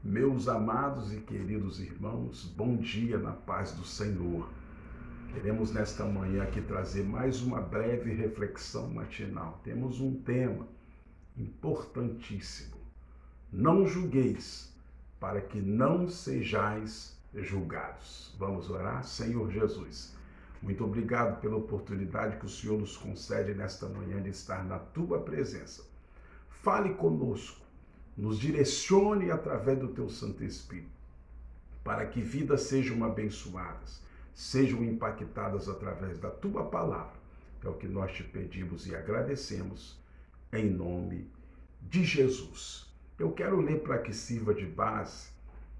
Meus amados e queridos irmãos, bom dia na paz do Senhor. Queremos nesta manhã aqui trazer mais uma breve reflexão matinal. Temos um tema importantíssimo. Não julgueis, para que não sejais julgados. Vamos orar? Senhor Jesus, muito obrigado pela oportunidade que o Senhor nos concede nesta manhã de estar na Tua presença. Fale conosco, nos direcione através do Teu Santo Espírito, para que vidas sejam abençoadas, sejam impactadas através da Tua palavra. É o que nós te pedimos e agradecemos, em nome de Jesus. Eu quero ler para que sirva de base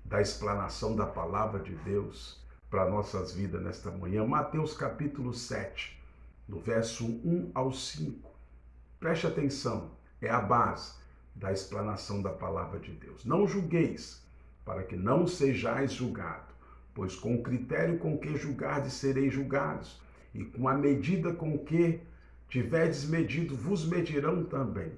da explanação da palavra de Deus para nossas vidas nesta manhã. Mateus capítulo 7, do verso 1 ao 5. Preste atenção, é a base da explanação da palavra de Deus. Não julgueis, para que não sejais julgados, pois com o critério com que julgardes sereis julgados, e com a medida com que tiverdes medido, vos medirão também.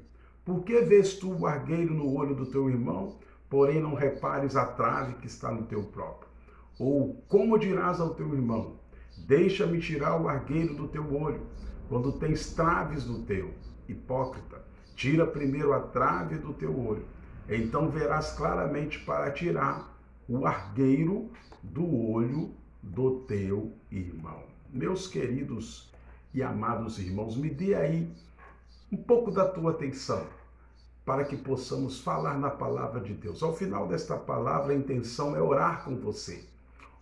Por que vês tu o argueiro no olho do teu irmão, porém não repares a trave que está no teu próprio? Ou como dirás ao teu irmão, deixa-me tirar o argueiro do teu olho, quando tens traves no teu? Hipócrita, tira primeiro a trave do teu olho, então verás claramente para tirar o argueiro do olho do teu irmão. Meus queridos e amados irmãos, me dê aí um pouco da tua atenção, para que possamos falar na palavra de Deus. Ao final desta palavra, a intenção é orar com você,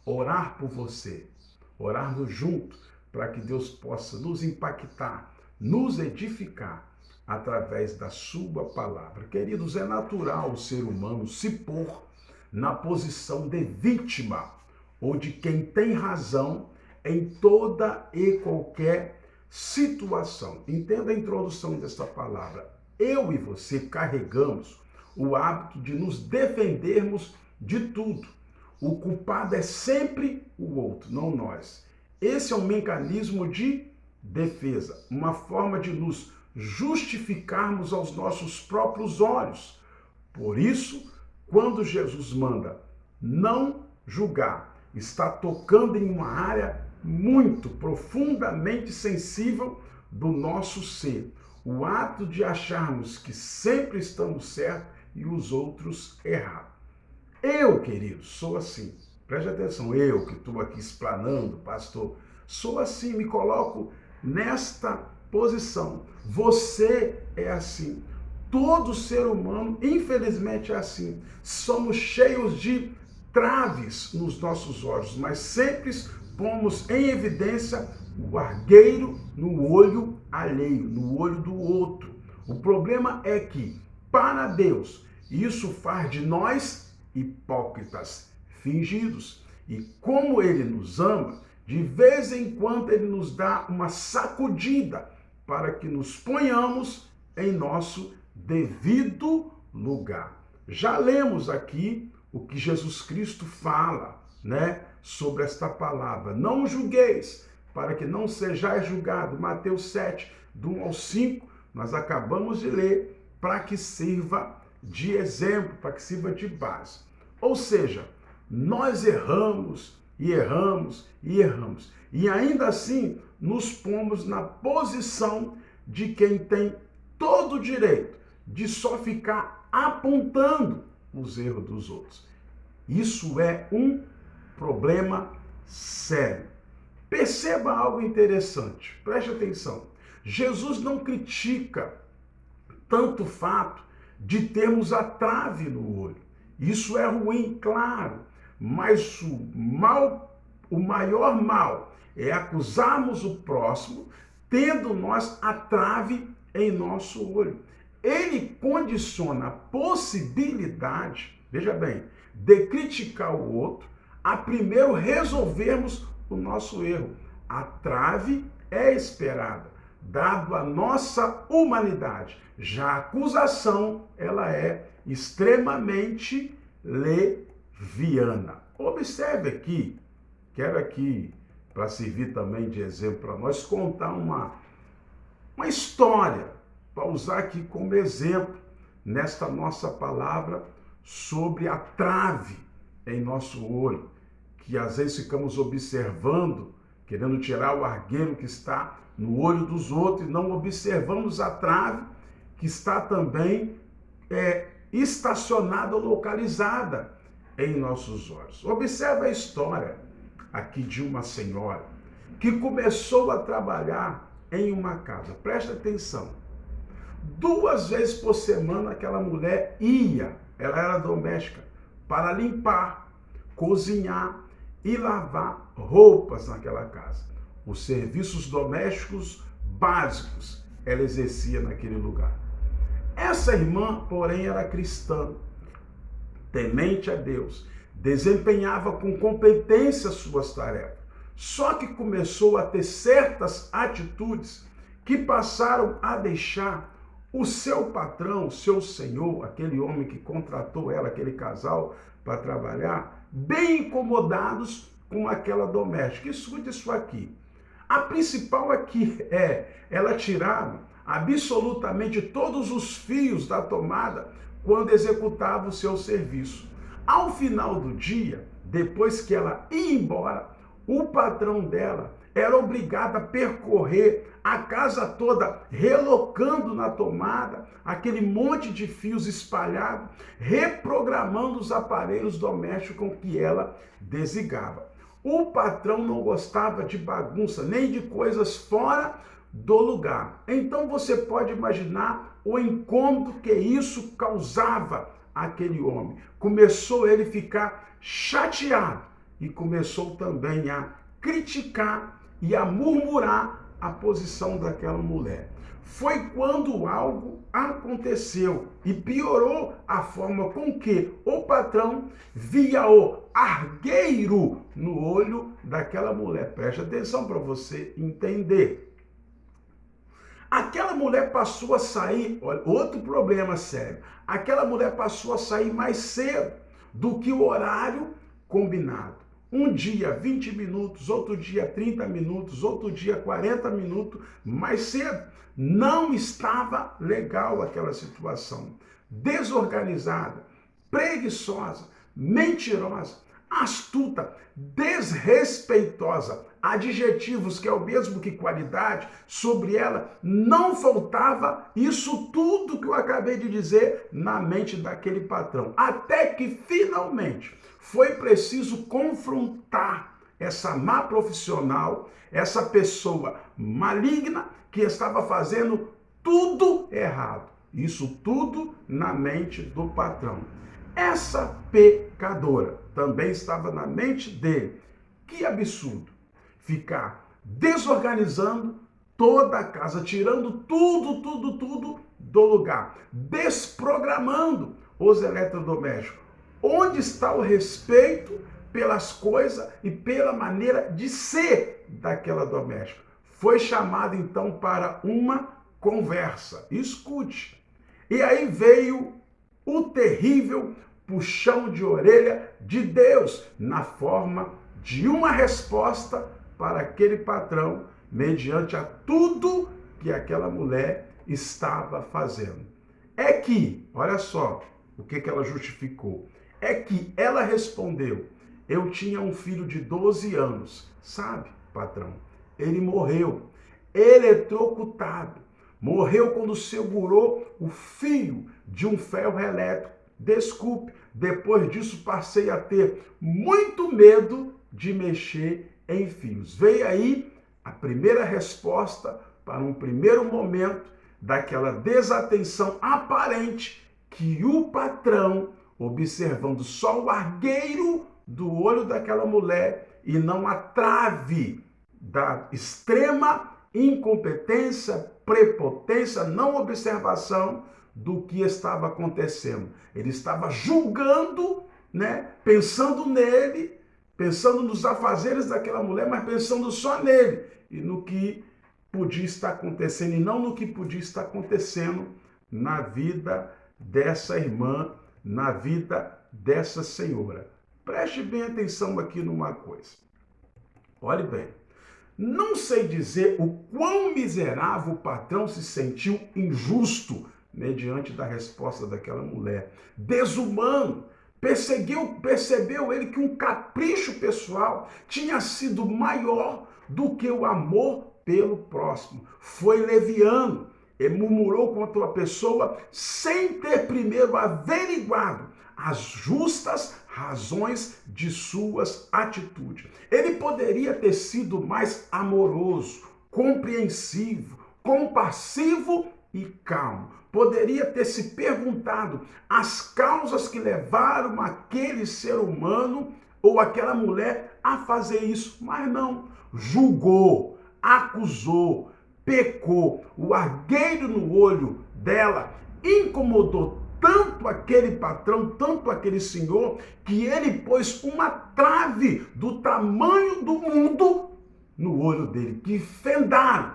orar por você, orarmos juntos, para que Deus possa nos impactar, nos edificar, através da sua palavra. Queridos, é natural o ser humano se pôr na posição de vítima ou de quem tem razão em toda e qualquer situação. Entenda a introdução desta palavra. Eu e você carregamos o hábito de nos defendermos de tudo. O culpado é sempre o outro, não nós. Esse é um mecanismo de defesa, uma forma de nos justificarmos aos nossos próprios olhos. Por isso, quando Jesus manda não julgar, está tocando em uma área muito profundamente sensível do nosso ser. O ato de acharmos que sempre estamos certos e os outros errados. Eu, querido, sou assim. Preste atenção, eu que estou aqui explanando, pastor, sou assim, me coloco nesta posição. Você é assim. Todo ser humano, infelizmente, é assim. Somos cheios de traves nos nossos olhos, mas sempre pomos em evidência o argueiro no olho alheio, no olho do outro. O problema é que, para Deus, isso faz de nós hipócritas, fingidos. E como Ele nos ama, de vez em quando Ele nos dá uma sacudida para que nos ponhamos em nosso devido lugar. Já lemos aqui o que Jesus Cristo fala, sobre esta palavra. Não julgueis, para que não sejais julgados. Mateus 7, do 1 ao 5, nós acabamos de ler, para que sirva de exemplo, para que sirva de base. Ou seja, nós erramos e erramos e erramos. E ainda assim, nos pomos na posição de quem tem todo o direito de só ficar apontando os erros dos outros. Isso é um problema sério. Perceba algo interessante, preste atenção. Jesus não critica tanto o fato de termos a trave no olho. Isso é ruim, claro, mas o maior mal é acusarmos o próximo tendo nós a trave em nosso olho. Ele condiciona a possibilidade, veja bem, de criticar o outro a primeiro resolvermos o nosso erro. A trave é esperada, dado a nossa humanidade. Já a acusação, ela é extremamente leviana. Observe aqui, quero aqui, para servir também de exemplo para nós, contar uma história, para usar aqui como exemplo, nesta nossa palavra, sobre a trave em nosso olho, que às vezes ficamos observando, querendo tirar o argueiro que está no olho dos outros e não observamos a trave que está também estacionada ou localizada em nossos olhos. Observe a história aqui de uma senhora que começou a trabalhar em uma casa. Presta atenção. 2 vezes por semana aquela mulher ia, ela era doméstica, para limpar, cozinhar e lavar roupas naquela casa. Os serviços domésticos básicos ela exercia naquele lugar. Essa irmã, porém, era cristã, temente a Deus, desempenhava com competência suas tarefas. Só que começou a ter certas atitudes que passaram a deixar o seu patrão, o seu senhor, aquele homem que contratou ela, aquele casal para trabalhar, bem incomodados com aquela doméstica. Escute isso aqui. A principal aqui ela tirava absolutamente todos os fios da tomada quando executava o seu serviço. Ao final do dia, depois que ela ia embora, o patrão dela era obrigado a percorrer a casa toda, relocando na tomada aquele monte de fios espalhados, reprogramando os aparelhos domésticos com que ela desligava. O patrão não gostava de bagunça, nem de coisas fora do lugar. Então você pode imaginar o incômodo que isso causava àquele homem. Começou ele a ficar chateado e começou também a criticar e a murmurar a posição daquela mulher. Foi quando algo aconteceu e piorou a forma com que o patrão via o argueiro no olho daquela mulher. Preste atenção para você entender. Aquela mulher passou a sair, olha, outro problema sério, aquela mulher passou a sair mais cedo do que o horário combinado. Um dia 20 minutos, outro dia 30 minutos, outro dia 40 minutos mais cedo. Não estava legal aquela situação. Desorganizada, preguiçosa, mentirosa, astuta, desrespeitosa. Adjetivos que é o mesmo que qualidade, sobre ela não faltava isso tudo que eu acabei de dizer na mente daquele patrão. Até que finalmente foi preciso confrontar essa má profissional, essa pessoa maligna que estava fazendo tudo errado. Isso tudo na mente do patrão. Essa pecadora também estava na mente dele. Que absurdo! Ficar desorganizando toda a casa, tirando tudo do lugar, desprogramando os eletrodomésticos. Onde está o respeito pelas coisas e pela maneira de ser daquela doméstica? Foi chamado então para uma conversa. Escute. E aí veio o terrível puxão de orelha de Deus na forma de uma resposta para aquele patrão, mediante a tudo que aquela mulher estava fazendo. É que, olha só o que ela justificou, é que ela respondeu: eu tinha um filho de 12 anos, sabe, patrão? Ele morreu, eletrocutado, morreu quando segurou o fio de um ferro elétrico. Desculpe, depois disso passei a ter muito medo de mexer em fios. Veio aí a primeira resposta para um primeiro momento daquela desatenção aparente que o patrão, observando só o argueiro do olho daquela mulher e não a trave da extrema incompetência, prepotência, não observação do que estava acontecendo. Ele estava julgando, pensando nele, pensando nos afazeres daquela mulher, mas pensando só nele e no que podia estar acontecendo e não no que podia estar acontecendo na vida dessa irmã, na vida dessa senhora. Preste bem atenção aqui numa coisa. Olhe bem. Não sei dizer o quão miserável o patrão se sentiu injusto mediante da resposta daquela mulher. Desumano. Percebeu ele que um capricho pessoal tinha sido maior do que o amor pelo próximo. Foi leviano e murmurou contra a pessoa sem ter primeiro averiguado as justas razões de suas atitudes. Ele poderia ter sido mais amoroso, compreensivo, compassivo e calmo. Poderia ter se perguntado as causas que levaram aquele ser humano ou aquela mulher a fazer isso, mas não. Julgou, acusou, pecou. O argueiro no olho dela incomodou tanto aquele patrão, tanto aquele senhor, que ele pôs uma trave do tamanho do mundo no olho dele, que fendaram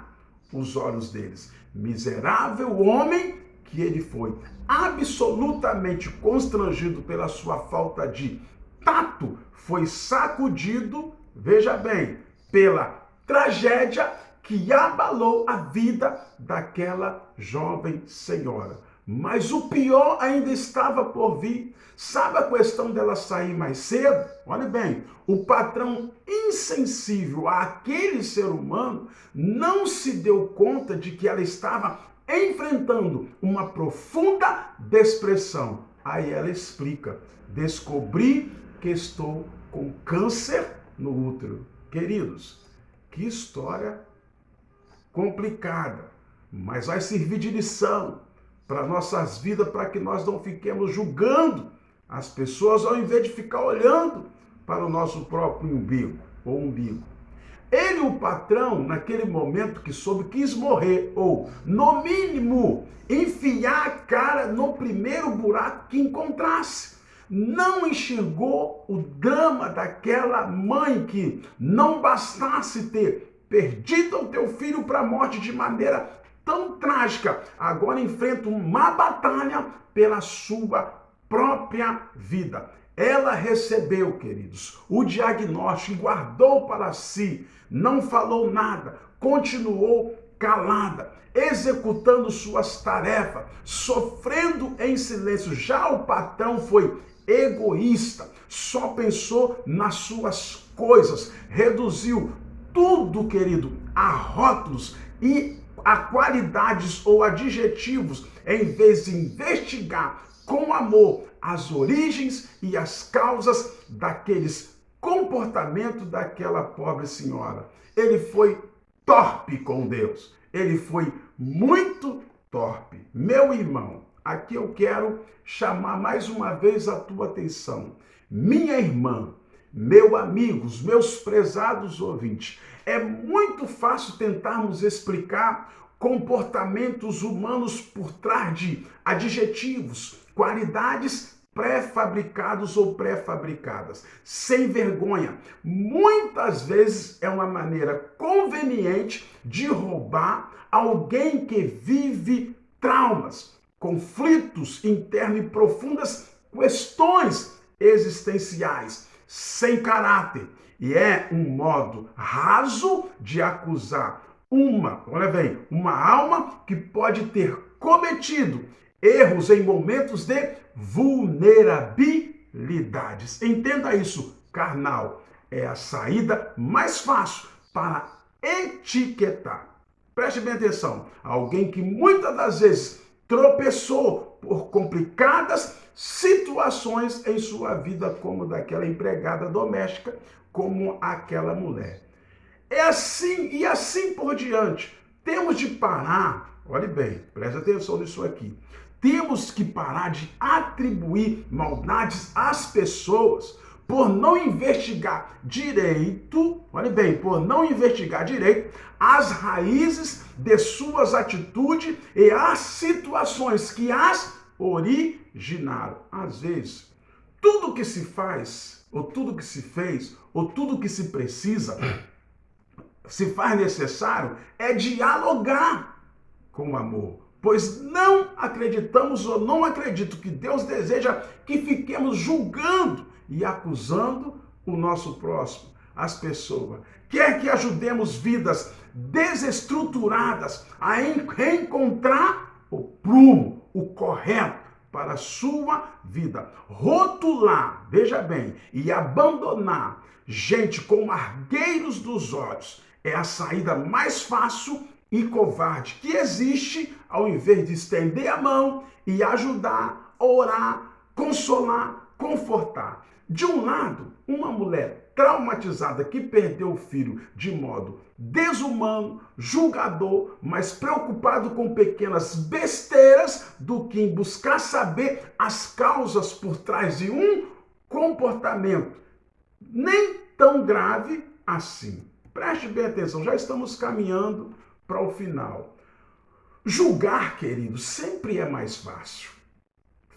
os olhos deles. Miserável homem que ele foi, absolutamente constrangido pela sua falta de tato, foi sacudido, veja bem, pela tragédia que abalou a vida daquela jovem senhora. Mas o pior ainda estava por vir. Sabe a questão dela sair mais cedo? Olha bem, o patrão insensível àquele ser humano não se deu conta de que ela estava enfrentando uma profunda depressão. Aí ela explica: descobri que estou com câncer no útero. Queridos, que história complicada, mas vai servir de lição para nossas vidas, para que nós não fiquemos julgando as pessoas ao invés de ficar olhando para o nosso próprio umbigo ou umbigo. Ele, o patrão, naquele momento que soube, quis morrer, ou, no mínimo, enfiar a cara no primeiro buraco que encontrasse. Não enxergou o drama daquela mãe que não bastasse ter perdido o teu filho para a morte de maneira tão trágica, agora enfrenta uma batalha pela sua própria vida. Ela recebeu, queridos, o diagnóstico e guardou para si, não falou nada, continuou calada, executando suas tarefas, sofrendo em silêncio. Já o patrão foi egoísta, só pensou nas suas coisas, reduziu tudo, querido, a rótulos e a qualidades ou adjetivos, em vez de investigar com amor as origens e as causas daqueles comportamentos daquela pobre senhora. Ele foi torpe com Deus. Ele foi muito torpe. Meu irmão, aqui eu quero chamar mais uma vez a tua atenção. Minha irmã, meu amigo, meus prezados ouvintes, é muito fácil tentarmos explicar comportamentos humanos por trás de adjetivos, qualidades pré-fabricados ou pré-fabricadas, sem vergonha. Muitas vezes é uma maneira conveniente de roubar alguém que vive traumas, conflitos internos e profundas questões existenciais, sem caráter. E é um modo raso de acusar uma alma que pode ter cometido erros em momentos de vulnerabilidades. Entenda isso, carnal. É a saída mais fácil para etiquetar. Preste bem atenção. Alguém que muitas das vezes tropeçou por complicadas situações em sua vida, como daquela empregada doméstica, como aquela mulher. É assim e assim por diante. Temos de parar, olhe bem, preste atenção nisso aqui. Temos que parar de atribuir maldades às pessoas por não investigar direito, olhe bem, por não investigar direito as raízes de suas atitudes e as situações que as originaram. Às vezes, tudo que se faz, ou tudo que se fez, ou tudo que se precisa, se faz necessário, é dialogar com o amor. Pois não acreditamos ou não acredito que Deus deseja que fiquemos julgando e acusando o nosso próximo, as pessoas. Quer que ajudemos vidas desestruturadas a reencontrar o prumo, o correto para a sua vida. Rotular, veja bem, e abandonar gente com argueiros dos olhos é a saída mais fácil e covarde que existe, ao invés de estender a mão e ajudar, orar, consolar, confortar. De um lado, uma mulher traumatizada que perdeu o filho de modo desumano, julgador, mas preocupado com pequenas besteiras do que em buscar saber as causas por trás de um comportamento nem tão grave assim. Preste bem atenção, já estamos caminhando para o final. Julgar, querido, sempre é mais fácil.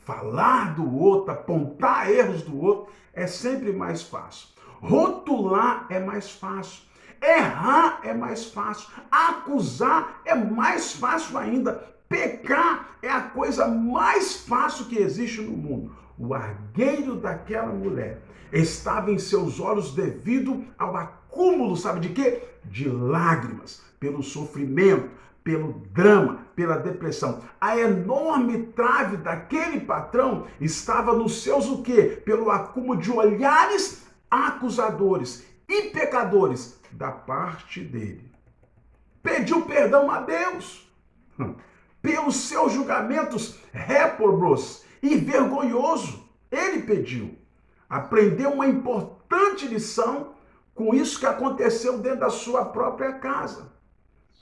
Falar do outro, apontar erros do outro é sempre mais fácil. Rotular é mais fácil. Errar é mais fácil. Acusar é mais fácil ainda. Pecar é a coisa mais fácil que existe no mundo. O argueiro daquela mulher estava em seus olhos devido ao acúmulo, sabe de quê? De lágrimas, pelo sofrimento, pelo drama, pela depressão. A enorme trave daquele patrão estava nos seus o quê? Pelo acúmulo de olhares acusadores e pecadores da parte dele. Pediu perdão a Deus pelos seus julgamentos réprobos e vergonhoso. Ele pediu. Aprendeu uma importante lição com isso que aconteceu dentro da sua própria casa.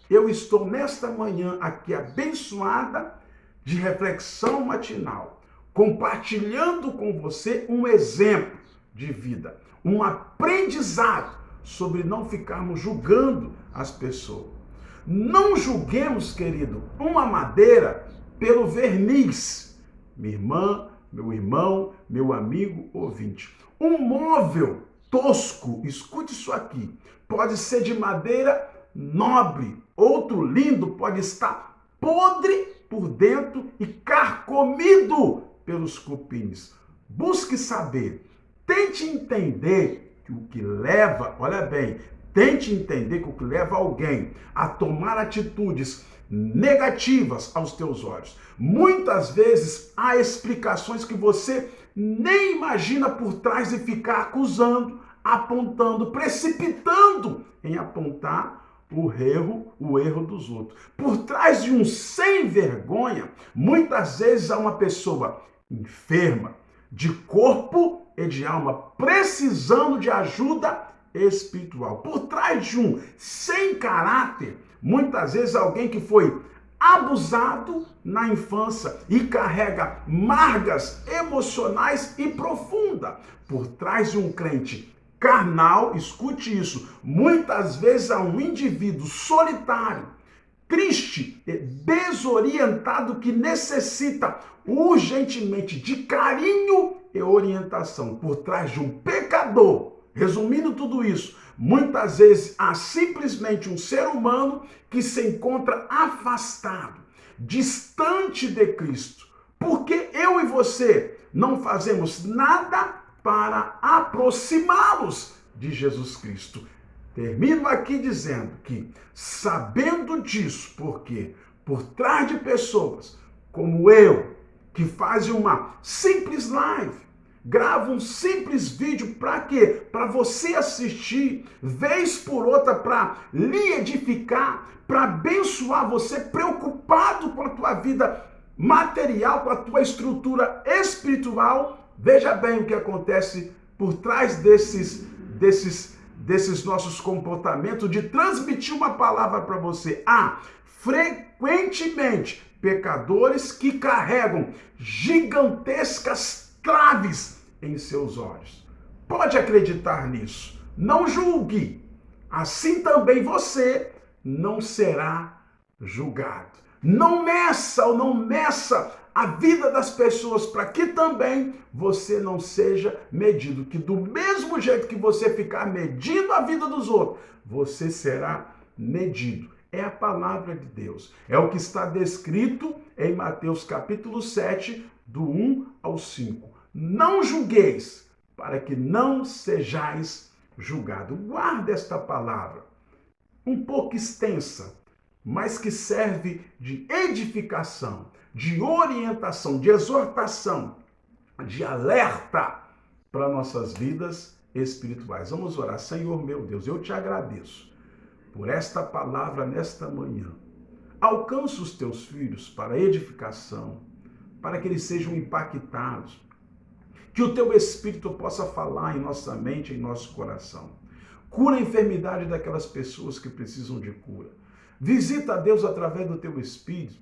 Eu estou nesta manhã aqui abençoada de reflexão matinal, compartilhando com você um exemplo de vida, um aprendizado sobre não ficarmos julgando as pessoas. Não julguemos, querido, uma madeira pelo verniz. Minha irmã, meu irmão, meu amigo ouvinte. Um móvel tosco, escute isso aqui, pode ser de madeira nobre. Outro lindo pode estar podre por dentro e carcomido pelos cupins. Busque saber, tente entender que o que leva, olha bem, tente entender que o que leva alguém a tomar atitudes negativas aos teus olhos. Muitas vezes há explicações que você nem imagina por trás de ficar acusando, apontando, precipitando em apontar o erro dos outros. Por trás de um sem vergonha, muitas vezes há uma pessoa enferma, de corpo e de alma, precisando de ajuda espiritual. Por trás de um sem caráter, muitas vezes alguém que foi abusado na infância e carrega margas emocionais e profundas. Por trás de um crente carnal, escute isso, muitas vezes há um indivíduo solitário, triste e desorientado que necessita urgentemente de carinho e orientação. Por trás de um pecador, resumindo tudo isso, muitas vezes há simplesmente um ser humano que se encontra afastado, distante de Cristo. Porque eu e você não fazemos nada para aproximá-los de Jesus Cristo. Termino aqui dizendo que, sabendo disso, porque por trás de pessoas como eu, que fazem uma simples live, grava um simples vídeo para quê? Para você assistir, vez por outra, para lhe edificar, para abençoar você, preocupado com a tua vida material, com a tua estrutura espiritual. Veja bem o que acontece por trás desses nossos comportamentos de transmitir uma palavra para você. Há frequentemente pecadores que carregam gigantescas traves em seus olhos. Pode acreditar nisso. Não julgue. Assim também você não será julgado. Não meça ou não meça a vida das pessoas para que também você não seja medido. Que do mesmo jeito que você ficar medindo a vida dos outros, você será medido. É a palavra de Deus. É o que está descrito em Mateus capítulo 7, do 1 ao 5. Não julgueis, para que não sejais julgados. Guarda esta palavra, um pouco extensa, mas que serve de edificação, de orientação, de exortação, de alerta para nossas vidas espirituais. Vamos orar. Senhor meu Deus, eu te agradeço por esta palavra nesta manhã. Alcança os teus filhos para edificação, para que eles sejam impactados, que o teu Espírito possa falar em nossa mente, em nosso coração. Cura a enfermidade daquelas pessoas que precisam de cura. Visita, Deus, através do teu Espírito,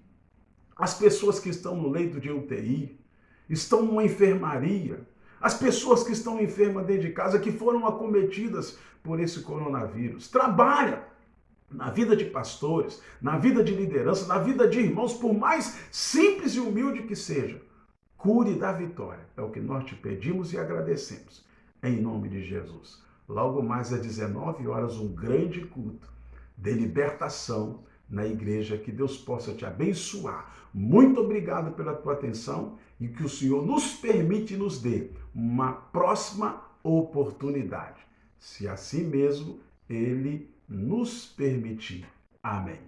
as pessoas que estão no leito de UTI, estão numa enfermaria, as pessoas que estão enfermas dentro de casa, que foram acometidas por esse coronavírus. Trabalha na vida de pastores, na vida de liderança, na vida de irmãos, por mais simples e humilde que seja. Cure e dá vitória. É o que nós te pedimos e agradecemos. Em nome de Jesus. Logo mais às 19 horas, um grande culto de libertação na igreja. Que Deus possa te abençoar. Muito obrigado pela tua atenção e que o Senhor nos permite e nos dê uma próxima oportunidade. Se assim mesmo Ele nos permitir. Amém.